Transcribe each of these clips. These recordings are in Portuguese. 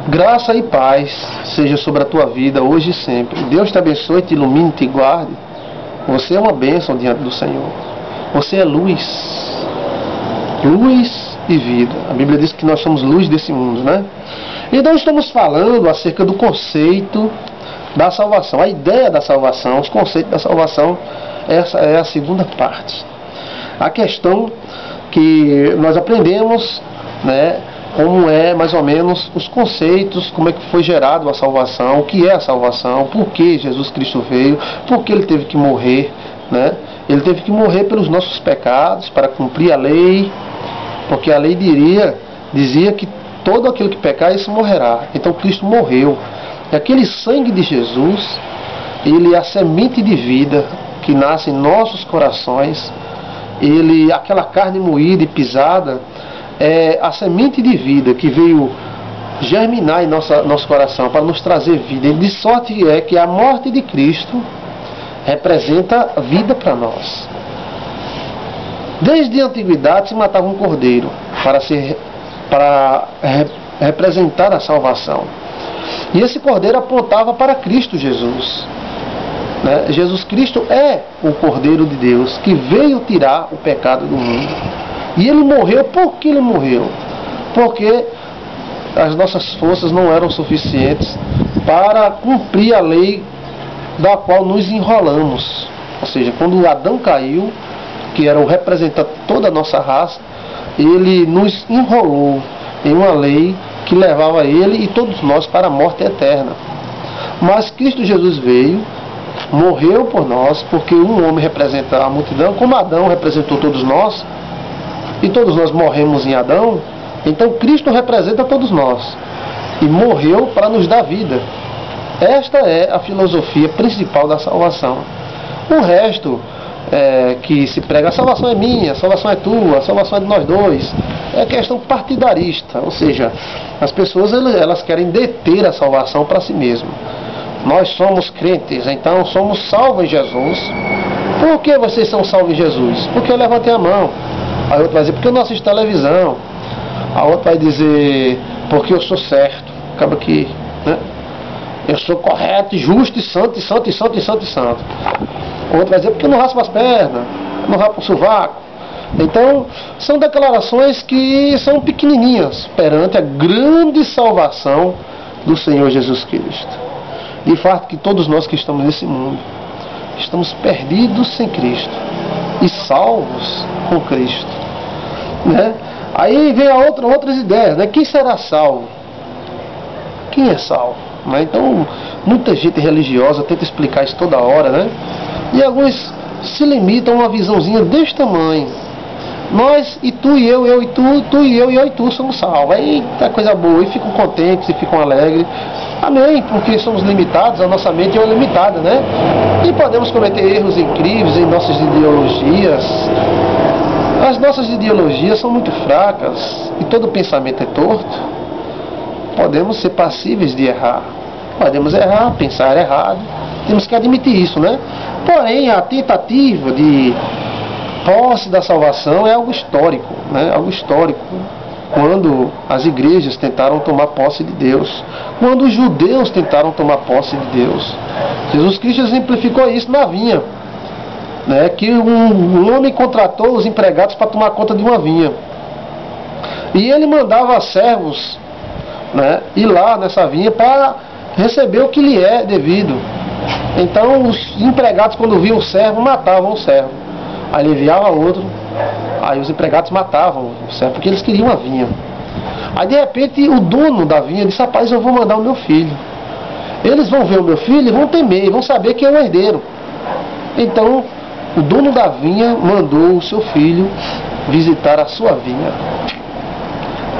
Graça e paz seja sobre a tua vida hoje e sempre. Deus te abençoe, te ilumine, te guarde. Você é uma bênção diante do Senhor. Você é luz. Luz e vida. A Bíblia diz que nós somos luz desse mundo, né? Então estamos falando acerca do conceito da salvação. A ideia da salvação, os conceitos da salvação, essa é a segunda parte. A questão que nós aprendemos, né, como é mais ou menos os conceitos, como é que foi gerado a salvação, o que é a salvação, por que Jesus Cristo veio, por que ele teve que morrer, né? Ele teve que morrer pelos nossos pecados, para cumprir a lei, porque a lei dizia que todo aquele que pecar, isso morrerá. Então Cristo morreu. E aquele sangue de Jesus, ele é a semente de vida que nasce em nossos corações. Aquela carne moída e pisada, é a semente de vida que veio germinar em nosso coração para nos trazer vida. E de sorte é que a morte de Cristo representa vida para nós. Desde a antiguidade se matava um cordeiro para representar a salvação. E esse cordeiro apontava para Cristo Jesus. Né? Jesus Cristo é o Cordeiro de Deus que veio tirar o pecado do mundo. E ele morreu. Por que ele morreu? Porque as nossas forças não eram suficientes para cumprir a lei da qual nos enrolamos. Ou seja, quando Adão caiu, que era o representante de toda a nossa raça, ele nos enrolou em uma lei que levava ele e todos nós para a morte eterna. Mas Cristo Jesus veio, morreu por nós, porque um homem representa a multidão, como Adão representou todos nós, e todos nós morremos em Adão, então Cristo representa todos nós, e morreu para nos dar vida. Esta é a filosofia principal da salvação. O resto que se prega, a salvação é minha, a salvação é tua, a salvação é de nós dois, é questão partidarista, ou seja, as pessoas elas querem deter a salvação para si mesmas. Nós somos crentes, então somos salvos em Jesus. Por que vocês são salvos em Jesus? Porque eu levantei a mão. A outra vai dizer, porque eu não assisto televisão. A outra vai dizer, porque eu sou certo. Acaba que, né? Eu sou correto, justo, e santo, e santo, e santo, e santo, e santo. A outra vai dizer, porque eu não raspo as pernas, não raspo o sovaco. Então, são declarações que são pequenininhas perante a grande salvação do Senhor Jesus Cristo. De fato que todos nós que estamos nesse mundo estamos perdidos sem Cristo e salvos com Cristo, né? Aí vem outras ideias, né? Quem será salvo? Quem é salvo? Né? Então muita gente religiosa tenta explicar isso toda hora, né? E alguns se limitam a uma visãozinha deste tamanho. Nós, e tu e eu e tu, tu e eu e tu somos salvos. Eita, coisa boa, e ficam contentes e ficam alegres. Amém, porque somos limitados, a nossa mente é limitada, né? E podemos cometer erros incríveis em nossas ideologias. As nossas ideologias são muito fracas e todo pensamento é torto. Podemos ser passíveis de errar. Podemos errar, pensar errado. Temos que admitir isso, né? Porém, a tentativa de posse da salvação é algo histórico, né? Algo histórico. Quando as igrejas tentaram tomar posse de Deus, quando os judeus tentaram tomar posse de Deus, Jesus Cristo exemplificou isso na vinha, né? Que um homem contratou os empregados para tomar conta de uma vinha, e ele mandava servos, né, ir lá nessa vinha para receber o que lhe é devido. Então os empregados, quando viam o servo, matavam o servo, aí ele enviava outro. Aí os empregados matavam o servo, porque eles queriam a vinha. Aí de repente o dono da vinha disse, rapaz, eu vou mandar o meu filho. Eles vão ver o meu filho e vão temer, vão saber que é o herdeiro. Então o dono da vinha mandou o seu filho visitar a sua vinha.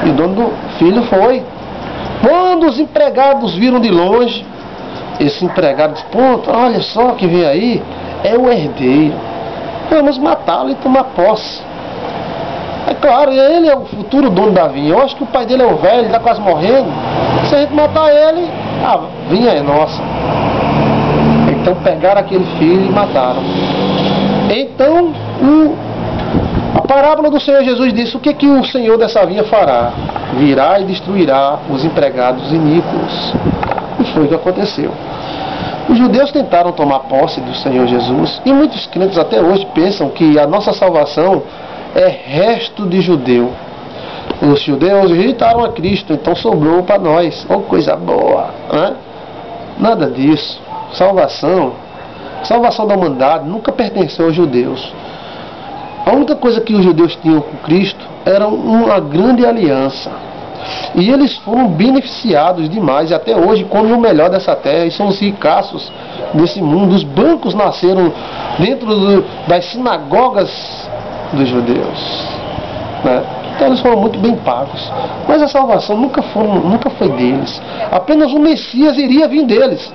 E o dono do filho foi. Quando os empregados viram de longe, esse empregado disse, pô, olha só que vem aí, é o herdeiro. Vamos matá-lo e tomar posse. É claro, ele é o futuro dono da vinha. Eu acho que o pai dele é o velho, ele está quase morrendo. Se a gente matar ele, a vinha é nossa. Então pegaram aquele filho e mataram. Então a parábola do Senhor Jesus disse, o que o Senhor dessa vinha fará? virá e destruirá os empregados iníquos. E foi o que aconteceu. Os judeus tentaram tomar posse do Senhor Jesus, e muitos crentes até hoje pensam que a nossa salvação é resto de judeu. Os judeus rejeitaram a Cristo, então sobrou para nós. Oh, coisa boa, né? Nada disso. Salvação da humanidade nunca pertenceu aos judeus. A única coisa que os judeus tinham com Cristo era uma grande aliança. E eles foram beneficiados demais, e até hoje comem o melhor dessa terra, e são os ricaços desse mundo. Os bancos nasceram dentro das sinagogas dos judeus, né? Então eles foram muito bem pagos. Mas a salvação nunca foi deles. Apenas o Messias iria vir deles.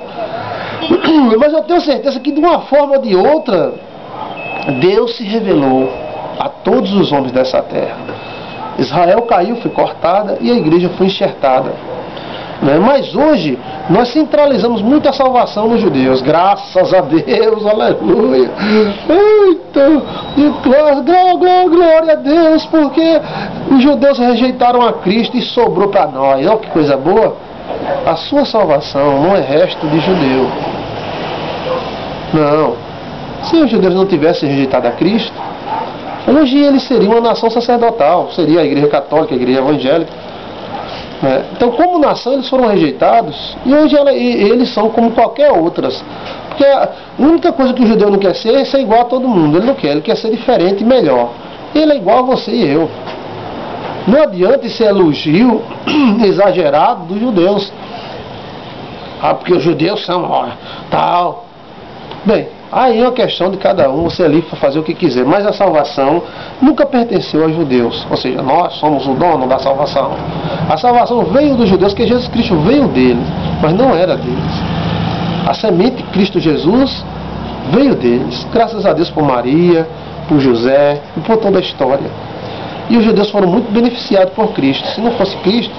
Mas eu tenho certeza que de uma forma ou de outra, Deus se revelou a todos os homens dessa terra. Israel caiu, foi cortada, e a igreja foi enxertada. Mas hoje, nós centralizamos muito a salvação nos judeus. Graças a Deus, aleluia. Eita, glória a Deus, porque os judeus rejeitaram a Cristo e sobrou para nós. Olha que coisa boa. A sua salvação não é resto de judeu. Não. Se os judeus não tivessem rejeitado a Cristo, hoje eles seriam uma nação sacerdotal, seria a igreja católica, a igreja evangélica. Então, como nação, eles foram rejeitados, e hoje eles são como qualquer outras. Porque a única coisa que o judeu não quer ser é ser igual a todo mundo. Ele não quer, ele quer ser diferente e melhor. Ele é igual a você e eu. Não adianta esse elogio exagerado dos judeus. Porque os judeus são tal. Bem, aí é uma questão de cada um, você ali para fazer o que quiser. Mas a salvação nunca pertenceu aos judeus. Ou seja, nós somos o dono da salvação. A salvação veio dos judeus, porque Jesus Cristo veio deles, mas não era deles. A semente de Cristo Jesus veio deles. Graças a Deus por Maria, por José e por toda a história. E os judeus foram muito beneficiados por Cristo. Se não fosse Cristo,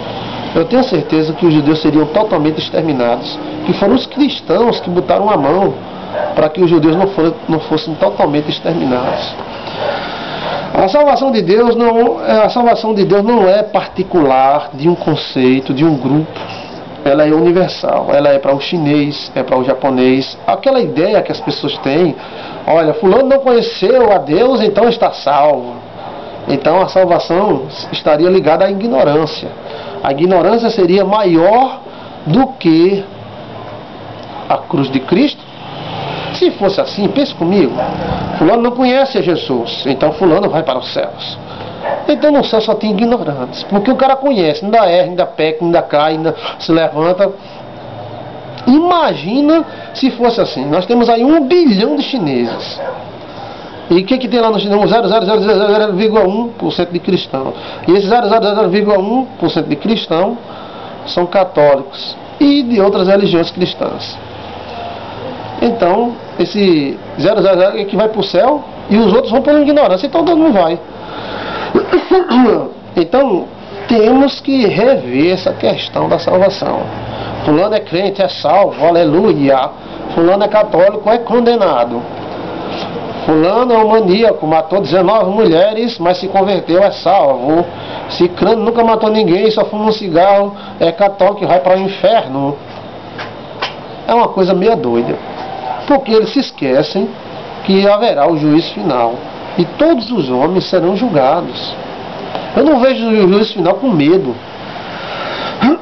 eu tenho certeza que os judeus seriam totalmente exterminados. Que foram os cristãos que botaram a mão para que os judeus não fossem totalmente exterminados. A salvação de Deus não é particular de um conceito, de um grupo. Ela é universal. Ela é para o chinês, é para o japonês. Aquela ideia que as pessoas têm, olha, fulano não conheceu a Deus, então está salvo. Então a salvação estaria ligada à ignorância. A ignorância seria maior do que a cruz de Cristo. Se fosse assim, pense comigo, fulano não conhece a Jesus, então fulano vai para os céus. Então no céu só tem ignorantes, porque o cara conhece, ainda erra, ainda peca, ainda cai, ainda se levanta. Imagina se fosse assim. Nós temos aí 1 bilhão de chineses. E o que tem lá no chinês? 0,000,1% de cristãos. E esses 0,000,1% de cristãos são católicos e de outras religiões cristãs. Então, esse 0,0 é que vai para o céu e os outros vão por ignorância, então todo mundo vai. Então, temos que rever essa questão da salvação. Fulano é crente, é salvo, aleluia. Fulano é católico, é condenado. Fulano é um maníaco, matou 19 mulheres, mas se converteu, é salvo. Cicrano nunca matou ninguém, só fuma um cigarro, é católico e vai para o inferno. É uma coisa meio doida. Porque eles se esquecem que haverá o juízo final. E todos os homens serão julgados. Eu não vejo o juízo final com medo.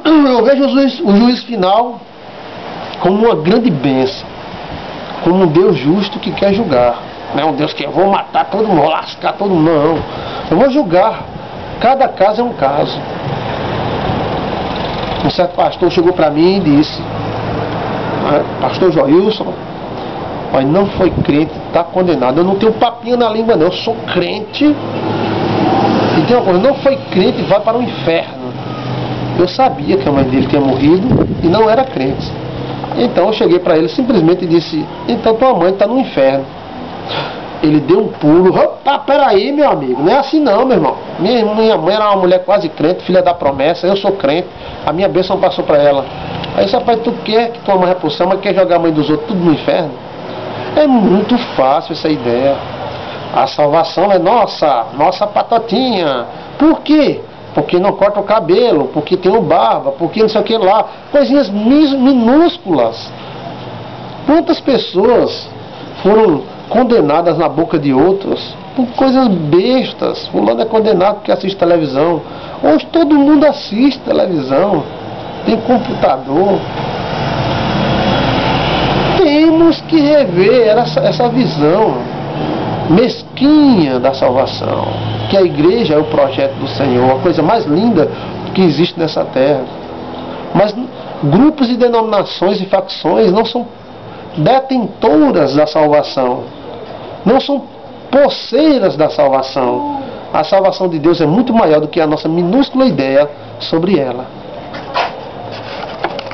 Eu vejo o juízo final como uma grande bênção. Como um Deus justo que quer julgar. Não é um Deus que eu vou matar todo mundo, vou lascar todo mundo. Não. Eu vou julgar. Cada caso é um caso. Um certo pastor chegou para mim e disse: Pastor Joilson, mas não foi crente, está condenado. Eu não tenho papinho na língua não, eu sou crente. E tem uma coisa, não foi crente, vai para o inferno. Eu sabia que a mãe dele tinha morrido e não era crente. Então eu cheguei para ele simplesmente e disse: então tua mãe está no inferno. Ele deu um pulo. Opa, peraí, meu amigo, não é assim não, meu irmão. Minha mãe era uma mulher quase crente, filha da promessa, eu sou crente, a minha bênção passou para ela. Aí, rapaz, tu quer que tua mãe vai pro céu, mas quer jogar a mãe dos outros tudo no inferno? É muito fácil essa ideia. A salvação é nossa patotinha. Por quê? porque não corta o cabelo, porque tem o barba, porque não sei o que lá. Coisinhas minúsculas. Quantas pessoas foram condenadas na boca de outros por coisas bestas? Fulano é condenado porque assiste televisão. Hoje todo mundo assiste televisão, tem computador. Temos que rever essa visão mesquinha da salvação, que a igreja é o projeto do Senhor, a coisa mais linda que existe nessa terra. Mas grupos e denominações e facções não são detentoras da salvação, não são posseiras da salvação. A salvação de Deus é muito maior do que a nossa minúscula ideia sobre ela.